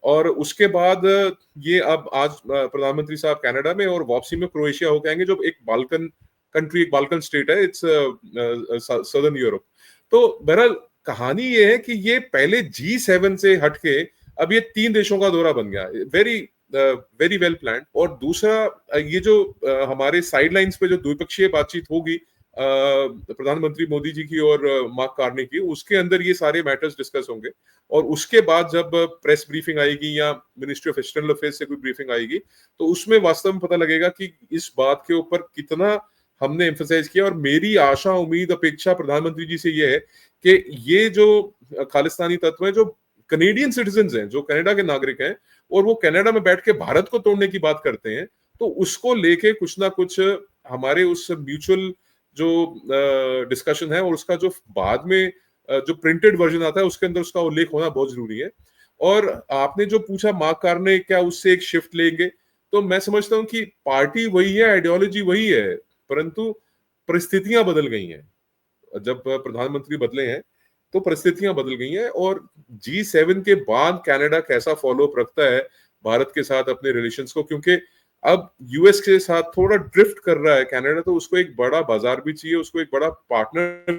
और उसके बाद ये अब आज प्रधानमंत्री साहब कनाडा में और वापसी में क्रोएशिया होकर आएंगे, जो एक बाल्कन कंट्री, एक बाल्कन स्टेट है, इट्स सदर्न यूरोप। तो बहरहाल कहानी ये है कि ये पहले G7 से हटके अब ये 3 देशों का दौरा बन गया, वेरी वेरी वेल प्लान्ड। और दूसरा ये जो हमारे साइडलाइंस पे जो द्विपक्षीय बातचीत होगी प्रधानमंत्री मोदी जी की और मार्क कार्नी की, उसके अंदर ये सारे मैटर्स डिस्कस होंगे। और उसके बाद जब प्रेस ब्रीफिंग आएगी या मिनिस्ट्री ऑफ एक्सटर्नल अफेयर्स से कोई ब्रीफिंग आएगी, तो उसमें वास्तव में पता लगेगा कि इस बात के ऊपर कितना हमने एम्फसाइज किया। और मेरी आशा, उम्मीद, अपेक्षा प्रधानमंत्री जी से ये है कि ये जो खालिस्तानी तत्व है, जो कनेडियन सिटीजन हैं, जो कनाडा के नागरिक हैं, और वो कनाडा में बैठ के भारत को तोड़ने की बात करते हैं, तो उसको लेके कुछ ना कुछ हमारे उस म्यूचुअल जो डिस्कशन है और उसका जो बाद में जो प्रिंटेड वर्जन आता है उसके अंदर उसका उल्लेख होना बहुत जरूरी है। और आपने जो पूछा मार्क कार्ने क्या उससे एक शिफ्ट लेंगे, तो मैं समझता हूं कि पार्टी वही है, आइडियोलॉजी वही है, परंतु परिस्थितियां बदल गई हैं। जब प्रधानमंत्री बदले हैं तो परिस्थितियां बदल गई हैं। और G7 के बाद कनाडा कैसा फॉलोअप रखता है भारत के साथ अपने रिलेशंस को, क्योंकि अब यूएस के साथ थोड़ा ड्रिफ्ट कर रहा है कनाडा, तो उसको एक बड़ा बाजार भी चाहिए, उसको एक बड़ा पार्टनर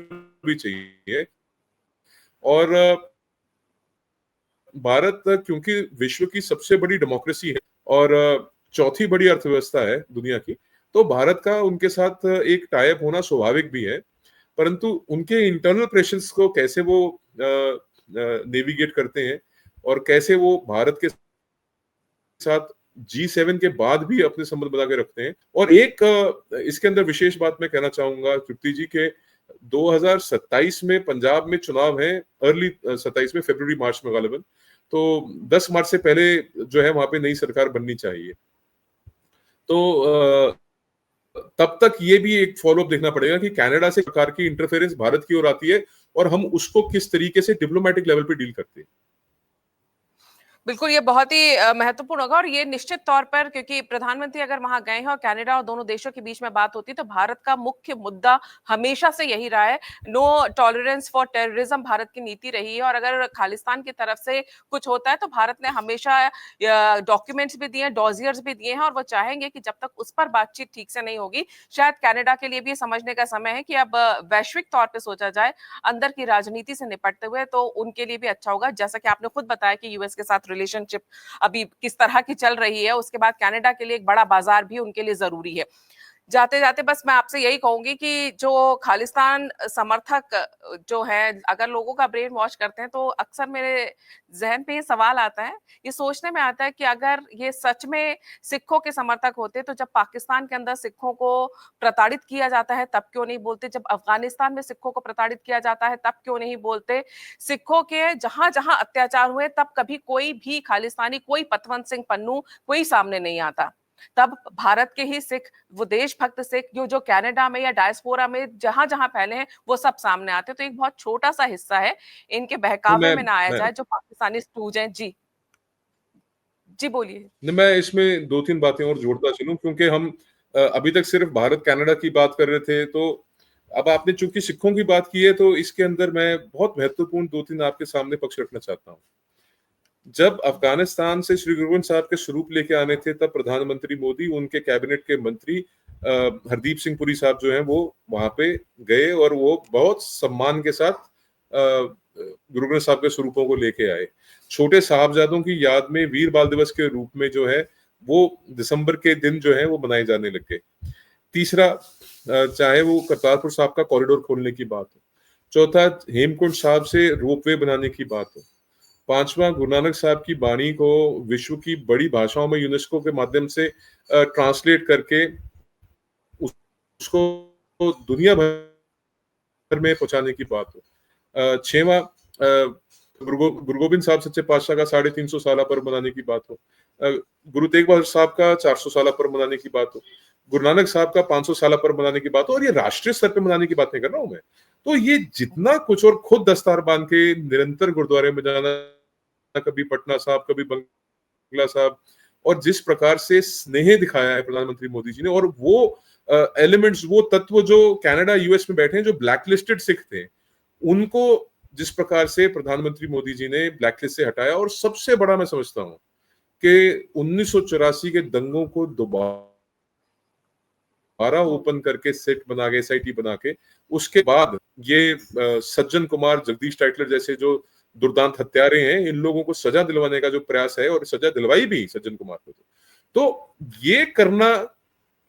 भी चाहिए। और भारत क्योंकि विश्व की सबसे बड़ी डेमोक्रेसी है और चौथी बड़ी अर्थव्यवस्था है दुनिया की, तो भारत का उनके साथ एक टाई अप होना स्वाभाविक भी है। परंतु उनके इंटरनल प्रेशर्स को कैसे वो नेविगेट करते हैं और कैसे वो भारत के साथ G7 के बाद भी अपने संबंध बना के रखते हैं। और एक इसके अंदर विशेष बात मैं कहना चाहूंगा तृप्ति जी के 2027 में पंजाब में चुनाव है, अर्ली 27 में, फरवरी मार्च में गालिबन, तो 10 मार्च से पहले जो है वहां पे नई सरकार बननी चाहिए। तो तब तक ये भी एक फॉलोअप देखना पड़ेगा कि कनाडा से सरकार की इंटरफेरेंस भारत की ओर आती है और हम उसको किस तरीके से डिप्लोमेटिक लेवल पे डील करते हैं। बिल्कुल, ये बहुत ही महत्वपूर्ण होगा, और ये निश्चित तौर पर, क्योंकि प्रधानमंत्री अगर वहां गए हैं और कनाडा और दोनों देशों के बीच में बात होती है, तो भारत का मुख्य मुद्दा हमेशा से यही रहा है, नो टॉलरेंस फॉर टेररिज्म भारत की नीति रही है। और अगर खालिस्तान की तरफ से कुछ होता है तो भारत ने हमेशा डॉक्यूमेंट्स भी दिए, डॉजियर्स भी दिए हैं, और वो चाहेंगे कि जब तक उस पर बातचीत ठीक से नहीं होगी, शायद कनाडा के लिए भी समझने का समय है कि अब वैश्विक तौर पर सोचा जाए अंदर की राजनीति से निपटते हुए, तो उनके लिए भी अच्छा होगा। जैसा कि आपने खुद बताया कि यूएस के साथ रिलेशनशिप अभी किस तरह की चल रही है, उसके बाद कनाडा के लिए एक बड़ा बाजार भी उनके लिए जरूरी है। जाते जाते बस मैं आपसे यही कहूंगी कि जो खालिस्तान समर्थक जो है, अगर लोगों का ब्रेन वॉश करते हैं, तो अक्सर मेरे जहन पे ये सवाल आता है, ये सोचने में आता है कि अगर ये सच में सिखों के समर्थक होते, तो जब पाकिस्तान के अंदर सिखों को प्रताड़ित किया जाता है तब क्यों नहीं बोलते? जब अफगानिस्तान में सिखों को प्रताड़ित किया जाता है तब क्यों नहीं बोलते? सिखों के जहां जहां अत्याचार हुए तब कभी कोई भी खालिस्तानी, कोई पतवंत सिंह पन्नू, कोई सामने नहीं आता। तब भारत के ही सिख, वो देशभक्त सिख जो कनाडा में या डायस्पोरा में जहां जहां फैले हैं, वो सब सामने आते। तो एक बहुत छोटा सा हिस्सा है, इनके तो बहकावे में ना आया मैं जाए, जो पाकिस्तानी स्टूज हैं। जी जी बोलिए। नहीं, मैं इसमें 2-3 बातें और जोड़ता चलूँ, क्योंकि हम अभी तक सिर्फ भारत-कनाडा की बात कर रहे थे, तो अब आपने चूँकि सिखों की बात की है, तो इसके अंदर मैं बहुत महत्वपूर्ण 2-3 आपके सामने पक्ष रखना चाहता हूँ। जब अफ़गानिस्तान से श्री गुरु ग्रंथ साहब के स्वरूप लेके आने थे, तब प्रधानमंत्री मोदी, उनके कैबिनेट के मंत्री हरदीप सिंह पुरी साहब जो हैं, वो वहाँ पे गए और वो बहुत सम्मान के साथ गुरु ग्रंथ साहब के स्वरूपों को लेके आए। छोटे साहबजादों की याद में वीर बाल दिवस के रूप में जो है, वो दिसंबर के दिन जो है वो मनाए जाने लग गए। तीसरा, चाहे वो करतारपुर साहब का कॉरिडोर खोलने की बात हो, चौथा हेमकुंड साहब से रोपवे बनाने की बात हो, पांचवा गुरु नानक साहब की बाणी को विश्व की बड़ी भाषाओं में यूनेस्को के माध्यम से ट्रांसलेट करके उसको दुनिया भर में पहुंचाने की बात हो, छठवां गुरु गोबिंद साहब सच्चे पातशाह का 350 साल पर मनाने की बात हो, गुरु तेग बहादुर साहब का 400 साल पर मनाने की बात हो, गुरु नानक साहब का 500 साल पर मनाने की बात हो, और ये राष्ट्रीय स्तर पर मनाने की बात नहीं कर रहा हूं मैं। तो ये जितना कुछ, और खुद दस्तार बांध के निरंतर गुरुद्वारे में जाना, कभी पटना साहब, कभी बंगला साहब, और जिस प्रकार से स्नेह दिखाया है प्रधानमंत्री मोदी जी ने, और वो एलिमेंट्स, वो तत्व जो कनाडा यूएस में बैठे हैं, जो ब्लैकलिस्टेड सिख थे, उनको जिस प्रकार से प्रधानमंत्री मोदी जी ने ब्लैकलिस्ट से हटाया। और सबसे बड़ा मैं समझता हूं कि 1984 के दंगों को दोबारा ओपन करके सेट बना के, एसआईटी बना के, उसके बाद ये सज्जन कुमार, जगदीश टाइटलर जैसे जो दुर्दांत हत्यारे हैं, इन लोगों को सजा दिलवाने का जो प्रयास है, और सजा दिलवाई भी सज्जन कुमार को, तो ये करना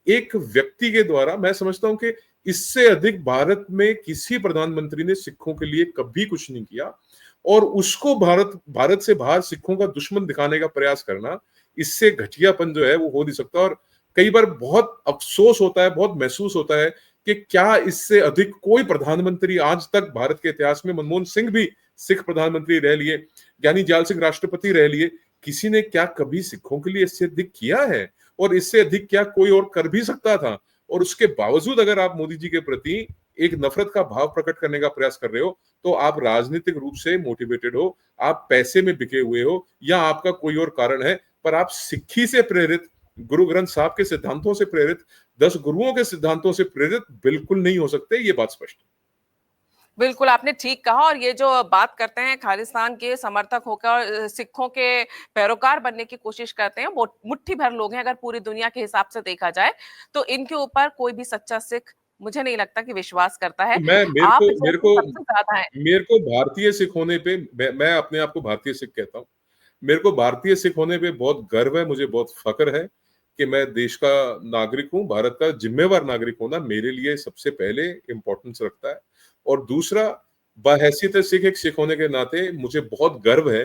एक व्यक्ति के द्वारा, मैं समझता हूं कि इससे अधिक भारत में किसी प्रधानमंत्री ने सिखों के लिए कभी कुछ नहीं किया। और उसको भारत से बाहर सिखों का दुश्मन दिखाने का प्रयास करना, इससे घटियापन जो है वो हो नहीं सकता। और कई बार बहुत अफसोस होता है, बहुत महसूस होता है कि क्या इससे अधिक कोई प्रधानमंत्री आज तक भारत के इतिहास में, मनमोहन सिंह भी सिख प्रधानमंत्री रह लिए, ज्ञानी जाल सिंह राष्ट्रपति रह लिए, किसी ने क्या कभी सिखों के लिए इससे अधिक किया है? और इससे अधिक क्या कोई और कर भी सकता था? और उसके बावजूद अगर आप मोदी जी के प्रति एक नफरत का भाव प्रकट करने का प्रयास कर रहे हो, तो आप राजनीतिक रूप से मोटिवेटेड हो, आप पैसे में बिके हुए हो, या आपका कोई और कारण है, पर आप सिक्खी से प्रेरित, गुरु ग्रंथ साहब के सिद्धांतों से प्रेरित, 10 गुरुओं के सिद्धांतों से प्रेरित बिल्कुल नहीं हो सकते। ये बात स्पष्ट है। बिल्कुल, आपने ठीक कहा। और ये जो बात करते हैं खालिस्तान के समर्थक होकर सिखों के पैरोकार बनने की कोशिश करते हैं, वो मुट्ठी भर लोग हैं अगर पूरी दुनिया के हिसाब से देखा जाए, तो इनके ऊपर कोई भी सच्चा सिख मुझे नहीं लगता कि विश्वास करता है। मैं मेरे आप को मेरे जैसे को सबसे ज्यादा हैं। मेरे को भारतीय सिख होने पे, मैं अपने आप को भारतीय सिख कहता हूँ। मेरे को भारतीय सिख होने पे बहुत गर्व है, मुझे बहुत फक्र है कि मैं देश का नागरिक हूँ। भारत का जिम्मेवार नागरिक होना मेरे लिए सबसे पहले इम्पोर्टेंस रखता है। और दूसरा, बहैसियत सिख, एक सिख होने के नाते मुझे बहुत गर्व है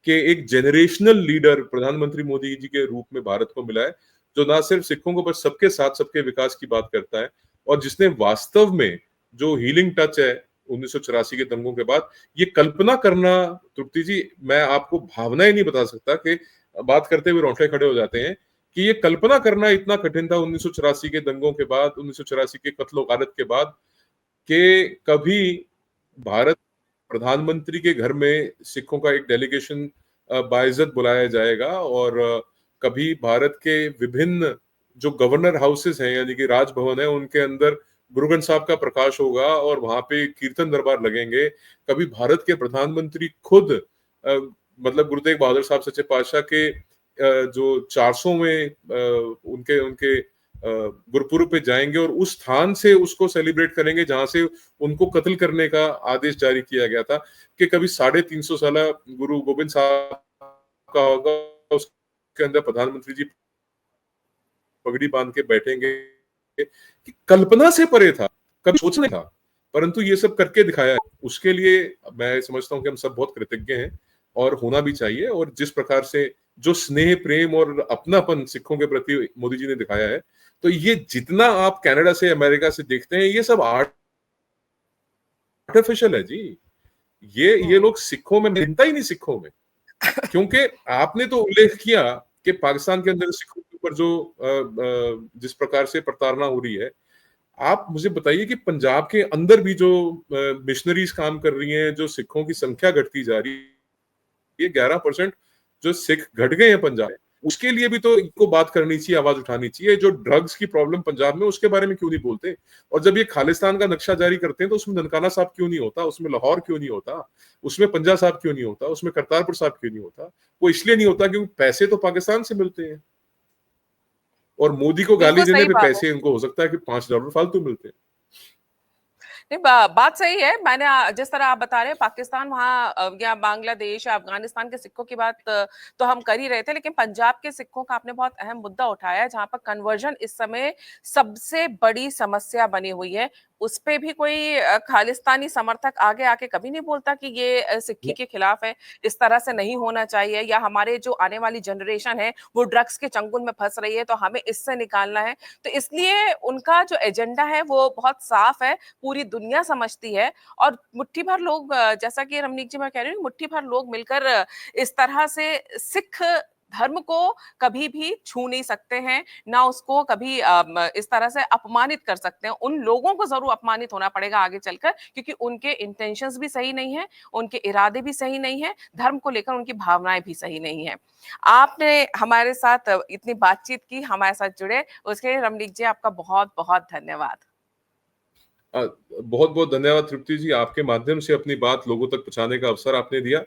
कि एक जनरेशनल लीडर प्रधानमंत्री मोदी जी के रूप में भारत को मिला है, जो ना सिर्फ सिखों को, पर सबके साथ सबके विकास की बात करता है, और जिसने वास्तव में जो हीलिंग टच है 1984 के दंगों के बाद, ये कल्पना करना, तृप्ति जी, मैं आपको भावनाएं नहीं बता सकता, कि बात करते हुए रोंगटे खड़े हो जाते हैं, कि ये कल्पना करना इतना कठिन था 1984 के दंगों के बाद, 1984 के कत्लो गारत के बाद, कि कभी भारत प्रधानमंत्री के घर में सिखों का एक डेलीगेशन बाइज्जत बुलाया जाएगा, और कभी भारत के विभिन्न जो गवर्नर हाउसेस हैं, यानी कि राजभवन है, उनके अंदर गुरु ग्रंथ साहब का प्रकाश होगा, और वहां पे कीर्तन दरबार लगेंगे। कभी भारत के प्रधानमंत्री खुद, मतलब गुरु तेग बहादुर साहब सच्चे पातशाह के जो 400वें उनके उनके गुरपुरब पे जाएंगे, और उस स्थान से उसको सेलिब्रेट करेंगे जहां से उनको कत्ल करने का आदेश जारी किया गया था। कि कभी 350 साल गुरु गोबिंद साहब का होगा, उसके अंदर प्रधानमंत्री जी पगड़ी बांध के बैठेंगे, कि कल्पना से परे था, कभी सोच नहीं था, परंतु ये सब करके दिखाया है। उसके लिए मैं समझता हूँ कि हम सब बहुत कृतज्ञ हैं, और होना भी चाहिए। और जिस प्रकार से जो स्नेह, प्रेम और अपनापन सिखों के प्रति मोदी जी ने दिखाया है, तो ये जितना आप कनाडा से, अमेरिका से देखते हैं, ये सब आर्टिफिशियल है जी। ये लोग सिखों में, मिलता ही नहीं सिखों में। क्योंकि आपने तो उल्लेख किया कि पाकिस्तान के अंदर सिखों के ऊपर जो जिस प्रकार से प्रताड़ना हो रही है, आप मुझे बताइए कि पंजाब के अंदर भी जो मिशनरीज काम कर रही हैं, जो सिखों की संख्या घटती जा रही है, 11% जो सिख घट गए हैं पंजाब में, उसके लिए भी तो इनको बात करनी चाहिए, आवाज उठानी चाहिए। जो ड्रग्स की प्रॉब्लम पंजाब में, उसके बारे में क्यों नहीं बोलते? और जब ये खालिस्तान का नक्शा जारी करते हैं तो उसमें ननकाना साहब क्यों नहीं होता, उसमें लाहौर क्यों नहीं होता, उसमें पंजा साहब क्यों नहीं होता, उसमें करतारपुर साहब क्यों नहीं होता? वो इसलिए नहीं होता क्योंकि पैसे तो पाकिस्तान से मिलते हैं, और मोदी को गाली बिल्कुल देने सही पे बात है। पैसे इनको हो सकता है कि $5 फालतू मिलते हैं। नहीं, बात सही है। मैंने जिस तरह आप बता रहे हैं पाकिस्तान वहाँ या बांग्लादेश या अफगानिस्तान के सिक्कों की बात तो हम कर ही रहे थे, लेकिन पंजाब के सिक्कों का आपने बहुत अहम मुद्दा उठाया है, जहां पर कन्वर्जन इस समय सबसे बड़ी समस्या बनी हुई है। उस पे भी कोई खालिस्तानी समर्थक आगे आके कभी नहीं बोलता कि ये सिक्की के खिलाफ है, इस तरह से नहीं होना चाहिए, या हमारे जो आने वाली जनरेशन है वो ड्रग्स के चंगुल में फंस रही है तो हमें इससे निकालना है। तो इसलिए उनका जो एजेंडा है वो बहुत साफ है, पूरी दुनिया समझती है। और मुट्ठी भर लोग, जैसा कि रमनीक जी मैं कह रही हूँ, मुट्ठी भर लोग मिलकर इस तरह से सिख धर्म को कभी भी छू नहीं सकते हैं, ना उसको कभी इस तरह से अपमानित कर सकते हैं। उन लोगों को जरूर अपमानित होना पड़ेगा आगे चलकर, क्योंकि उनके इंटेंशंस भी सही नहीं है, उनके इरादे भी सही नहीं है, धर्म को लेकर उनकी भावनाएं भी सही नहीं है। आपने हमारे साथ इतनी बातचीत की, हमारे साथ जुड़े, उसके लिए रमनीक जी आपका बहुत बहुत धन्यवाद। बहुत बहुत धन्यवाद तृप्ति जी, आपके माध्यम से अपनी बात लोगों तक पहुंचाने का अवसर आपने दिया।